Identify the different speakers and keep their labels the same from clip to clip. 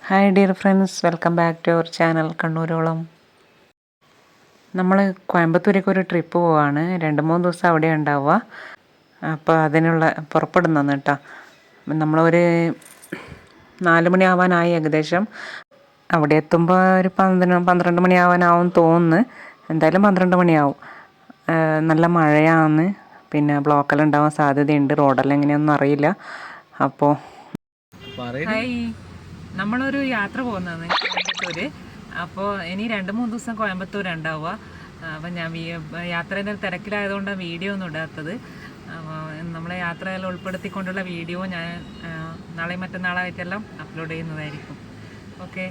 Speaker 1: Hi dear friends, welcome back to our channel കണ്ണൂരോളം. നമ്മൾ കോയമ്പത്തൂരേക്ക് ഒരു ട്രിപ്പ് പോവാണ്. 2-3 ദിവസം അവിടെ ഉണ്ടാവുക. അപ്പോൾ അതിനുള്ള പുറപ്പെടുന്നതാണ് കേട്ടോ. നമ്മളൊരു 4 മണിയാവാനായി ഏകദേശം. അവിടെ എത്തുമ്പോൾ ഒരു 12 മണിയാവാനാവും തോന്നുന്നു. എന്തായാലും 12 മണിയാവും. നല്ല മഴയാണ്, പിന്നെ ബ്ലോക്കെല്ലാം ഉണ്ടാവാൻ സാധ്യതയുണ്ട്. റോഡെല്ലാം എങ്ങനെയൊന്നും അറിയില്ല. അപ്പോൾ നമ്മളൊരു യാത്ര പോകുന്നതാണ് കോയമ്പത്തൂർ. അപ്പോൾ ഇനി 2-3 ദിവസം കോയമ്പത്തൂർ ഉണ്ടാവുക. അപ്പം ഞാൻ യാത്രേൻ്റെ തിരക്കിലായതുകൊണ്ടാണ് വീഡിയോ ഒന്നും ഇടാത്തത്. നമ്മളെ യാത്രയെല്ലാം ഉൾപ്പെടുത്തിക്കൊണ്ടുള്ള വീഡിയോ ഞാൻ നാളെ മറ്റന്നാളായിട്ടെല്ലാം അപ്ലോഡ് ചെയ്യുന്നതായിരിക്കും. Okay,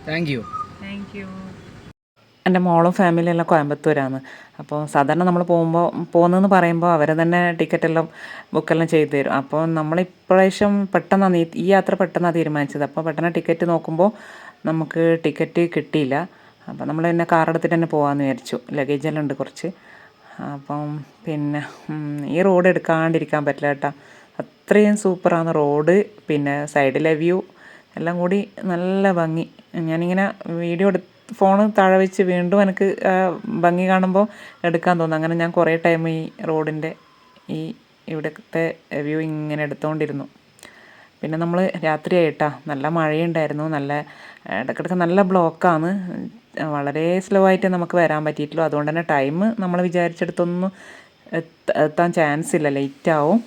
Speaker 2: thank you.
Speaker 1: എൻ്റെ മോളും ഫാമിലിയെല്ലാം കോയമ്പത്തൂരാണ്. അപ്പോൾ സാധാരണ നമ്മൾ പോകുന്നതെന്ന് പറയുമ്പോൾ അവർ തന്നെ ടിക്കറ്റെല്ലാം ബുക്കെല്ലാം ചെയ്തു തരും. അപ്പോൾ നമ്മൾ ഇപ്രാവശ്യം പെട്ടെന്നാണ് ഈ യാത്ര പെട്ടെന്നാണ് തീരുമാനിച്ചത്. അപ്പോൾ പെട്ടെന്ന് ടിക്കറ്റ് നോക്കുമ്പോൾ നമുക്ക് ടിക്കറ്റ് കിട്ടിയില്ല. അപ്പോൾ നമ്മൾ പിന്നെ കാർ എടുത്തിട്ട് തന്നെ പോകാമെന്ന് വിചാരിച്ചു. ലഗേജെല്ലാം ഉണ്ട് കുറച്ച്. അപ്പം പിന്നെ ഈ റോഡ് എടുക്കാണ്ടിരിക്കാൻ പറ്റില്ല കേട്ടോ. അത്രയും സൂപ്പറാണ് റോഡ്. പിന്നെ സൈഡിലെ വ്യൂ എല്ലാം കൂടി നല്ല ഭംഗി. ഞാനിങ്ങനെ വീഡിയോ ഫോണ് താഴെ വെച്ച് വീണ്ടും എനിക്ക് ഭംഗി കാണുമ്പോൾ എടുക്കാൻ തോന്നും. അങ്ങനെ ഞാൻ കുറേ ടൈം ഈ റോഡിൻ്റെ ഇവിടുത്തെ വ്യൂ ഇങ്ങനെ എടുത്തുകൊണ്ടിരുന്നു. പിന്നെ നമ്മൾ രാത്രിയായിട്ടാ, നല്ല മഴയുണ്ടായിരുന്നു. നല്ല ഇടയ്ക്കിടയ്ക്ക് നല്ല ബ്ലോക്കാണ്. വളരെ സ്ലോ ആയിട്ട് നമുക്ക് വരാൻ പറ്റിയിട്ടുള്ളൂ. അതുകൊണ്ട് തന്നെ ടൈം നമ്മൾ വിചാരിച്ചെടുത്തൊന്നും എത്താൻ ചാൻസ് ഇല്ല, ലേറ്റാവും.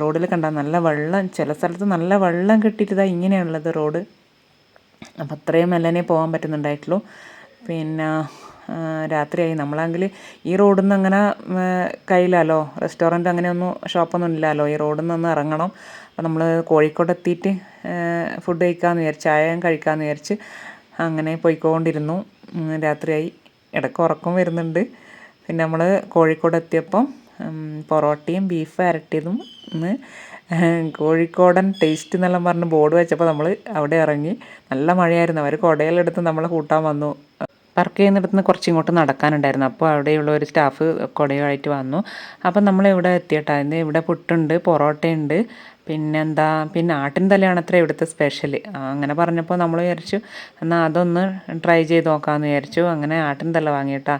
Speaker 1: റോഡിൽ കണ്ടാൽ നല്ല വെള്ളം, ചില സ്ഥലത്ത് നല്ല വെള്ളം കിട്ടിയിട്ട് ഇങ്ങനെയുള്ളത് റോഡ്. അപ്പം അത്രയും മെല്ലനെ പോകാൻ പറ്റുന്നുണ്ടായിട്ടുള്ളൂ. പിന്നെ രാത്രിയായി. നമ്മളാണെങ്കിൽ ഈ റോഡിൽ നിന്ന് അങ്ങനെ കയ്യിലല്ലോ റെസ്റ്റോറൻറ്റ് അങ്ങനെയൊന്നും ഷോപ്പൊന്നും ഇല്ലല്ലോ. ഈ റോഡിൽ നിന്ന് ഇറങ്ങണം. അപ്പോൾ നമ്മൾ കോഴിക്കോട് എത്തിയിട്ട് ഫുഡ് കഴിക്കാമെന്ന് വിചാരിച്ച്, ചായ കഴിക്കാമെന്ന് വിചാരിച്ച് അങ്ങനെ പോയിക്കൊണ്ടിരുന്നു. രാത്രിയായി. ഇടയ്ക്ക് ഉറക്കം വരുന്നുണ്ട്. പിന്നെ നമ്മൾ കോഴിക്കോട് എത്തിയപ്പം പൊറോട്ടയും ബീഫ് വരട്ടിയതും കോഴിക്കോടൻ ടേസ്റ്റ് എന്നെല്ലാം പറഞ്ഞ് ബോർഡ് വെച്ചപ്പോൾ നമ്മൾ അവിടെ ഇറങ്ങി. നല്ല മഴയായിരുന്നു. അവർ കുടയിലെടുത്ത് നമ്മളെ കൂട്ടാൻ വന്നു. പാർക്ക് ചെയ്യുന്നിടത്ത് നിന്ന് കുറച്ച് ഇങ്ങോട്ട് നടക്കാനുണ്ടായിരുന്നു. അപ്പോൾ അവിടെയുള്ള ഒരു സ്റ്റാഫ് കുടയുമായിട്ട് വന്നു. അപ്പം നമ്മൾ ഇവിടെ എത്തിയിട്ടായിരുന്നു. ഇവിടെ പുട്ടുണ്ട്, പൊറോട്ടയുണ്ട്, പിന്നെ ആട്ടിൻ തലയാണ് അത്ര ഇവിടുത്തെ സ്പെഷ്യൽ. അങ്ങനെ പറഞ്ഞപ്പോൾ നമ്മൾ വിചാരിച്ചു എന്നാൽ അതൊന്ന് ട്രൈ ചെയ്ത് നോക്കാമെന്ന് വിചാരിച്ചു. അങ്ങനെ ആട്ടിൻ തല വാങ്ങിയിട്ടാ.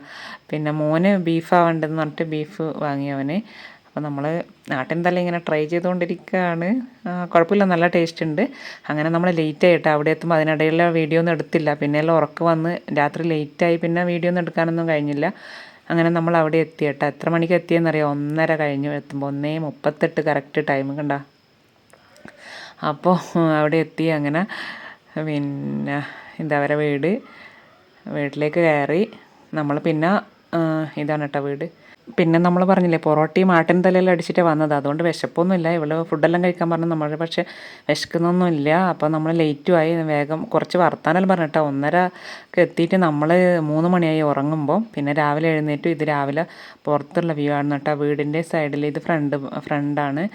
Speaker 1: പിന്നെ മോന് ബീഫാണ് വേണ്ടതെന്ന് പറഞ്ഞിട്ട് ബീഫ് വാങ്ങിയവന്. അപ്പോൾ നമ്മൾ ആട്ടിൻ തല ഇങ്ങനെ ട്രൈ ചെയ്തുകൊണ്ടിരിക്കുകയാണ്. കുഴപ്പമില്ല, നല്ല ടേസ്റ്റ് ഉണ്ട്. അങ്ങനെ നമ്മൾ ലേറ്റായിട്ടാണ് അവിടെ എത്തുമ്പോൾ. അതിനിടയിലുള്ള വീഡിയോ ഒന്നും എടുത്തില്ല. പിന്നെ എല്ലാം ഉറക്കം വന്ന് രാത്രി ലേറ്റായി. പിന്നെ വീഡിയോ ഒന്നും എടുക്കാനൊന്നും കഴിഞ്ഞില്ല. അങ്ങനെ നമ്മൾ അവിടെ എത്തിയിട്ടാ. എത്ര മണിക്ക് എത്തിയെന്നറിയാം? 1:30 കഴിഞ്ഞു എത്തുമ്പോൾ. 1:38 കറക്റ്റ് ടൈം കണ്ട. അപ്പോൾ അവിടെ എത്തി. അങ്ങനെ പിന്നെ അവരെ വീട്ടിലേക്ക് കയറി. നമ്മൾ പിന്നെ ഇതാണ് കേട്ടോ വീട്. പിന്നെ നമ്മൾ പറഞ്ഞില്ലേ പൊറോട്ടയും ആട്ടിൻ തലയെല്ലാം അടിച്ചിട്ട് വന്നത്. അതുകൊണ്ട് വിശപ്പൊന്നുമില്ല. ഇവിടെ ഫുഡെല്ലാം കഴിക്കാൻ പറഞ്ഞു നമ്മൾ, പക്ഷേ വിശക്കുന്നൊന്നുമില്ല. അപ്പോൾ നമ്മൾ ലേറ്റുമായി. വേഗം കുറച്ച് വർത്താനെല്ലാം പറഞ്ഞിട്ടോ. 1:30 എത്തിയിട്ട് നമ്മൾ 3 മണിയായി ഉറങ്ങുമ്പോൾ. പിന്നെ രാവിലെ എഴുന്നേറ്റു. ഇത് രാവിലെ പുറത്തുള്ള വ്യൂ ആണ് കേട്ടോ. വീടിൻ്റെ സൈഡിൽ ഇത് ഫ്രണ്ടാണ്.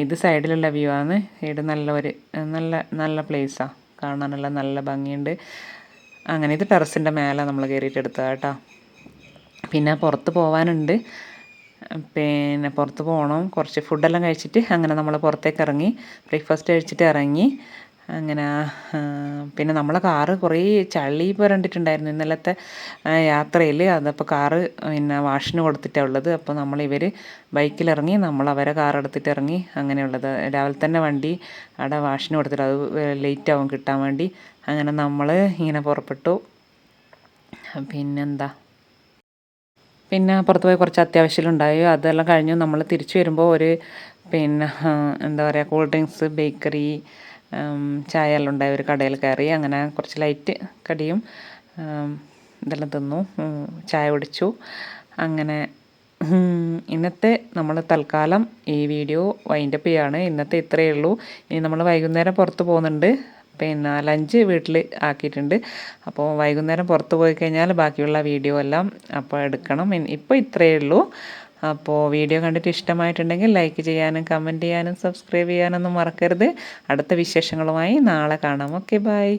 Speaker 1: ഇത് സൈഡിലുള്ള വ്യൂ ആണ്. ഇത് നല്ല പ്ലേസാണ് കാണാനെല്ലാം, നല്ല ഭംഗിയുണ്ട്. അങ്ങനെ ഇത് ടെറസിൻ്റെ മേലെ നമ്മൾ കയറിയിട്ട് എടുത്തതാണ് കേട്ടോ. പിന്നെ പുറത്ത് പോകാനുണ്ട്. പിന്നെ പുറത്ത് പോകണം. കുറച്ച് ഫുഡെല്ലാം കഴിച്ചിട്ട് അങ്ങനെ നമ്മൾ പുറത്തേക്ക് ഇറങ്ങി. ബ്രേക്ക്ഫാസ്റ്റ് കഴിച്ചിട്ട് ഇറങ്ങി. അങ്ങനെ പിന്നെ നമ്മളെ കാറ് കുറേ ചളി പുരണ്ടിട്ടുണ്ടായിരുന്നു ഇന്നലത്തെ യാത്രയിൽ. അതപ്പോൾ കാറ് പിന്നെ വാഷിന് കൊടുത്തിട്ടാണ് ഉള്ളത്. അപ്പോൾ ഇവർ ബൈക്കിലിറങ്ങി, നമ്മൾ അവരെ കാർ എടുത്തിട്ട് ഇറങ്ങി. അങ്ങനെയുള്ളത് രാവിലെ തന്നെ വണ്ടി അവിടെ വാഷിന് കൊടുത്തിട്ട് അത് ലേറ്റാവും കിട്ടാൻ വേണ്ടി. അങ്ങനെ നമ്മൾ ഇങ്ങനെ പുറപ്പെട്ടു. പിന്നെ പുറത്ത് പോയി കുറച്ച് അത്യാവശ്യമുണ്ടായി. അതെല്ലാം കഴിഞ്ഞു നമ്മൾ തിരിച്ചു വരുമ്പോൾ ഒരു എന്താ പറയുക, കൂൾ ഡ്രിങ്ക്സ്, ബേക്കറി, ചായ എല്ലാം ഉണ്ടായ ഒരു കടയിൽ കയറി. അങ്ങനെ കുറച്ച് ലൈറ്റ് കടിയും ഇതെല്ലാം തിന്നു, ചായ കുടിച്ചു. അങ്ങനെ ഇന്നത്തെ നമ്മൾ തൽക്കാലം ഈ വീഡിയോ വൈൻഡപ്പ് ചെയ്യാണ്. ഇന്നത്തെ ഇത്രയേ ഉള്ളൂ. ഇനി നമ്മൾ വൈകുന്നേരം പുറത്ത് പോകുന്നുണ്ട്. പിന്നെ ലഞ്ച് വീട്ടിൽ ആക്കിയിട്ടുണ്ട്. അപ്പോൾ വൈകുന്നേരം പുറത്ത് പോയി കഴിഞ്ഞാൽ ബാക്കിയുള്ള വീഡിയോ എല്ലാം അപ്പോൾ എടുക്കണം. ഇപ്പോൾ ഇത്രയേ ഉള്ളൂ. അപ്പോൾ വീഡിയോ കണ്ടിട്ട് ഇഷ്ടമായിട്ടുണ്ടെങ്കിൽ ലൈക്ക് ചെയ്യാനും കമൻറ്റ് ചെയ്യാനും സബ്സ്ക്രൈബ് ചെയ്യാനൊന്നും മറക്കരുത്. അടുത്ത വിശേഷങ്ങളുമായി നാളെ കാണാം. Okay, by.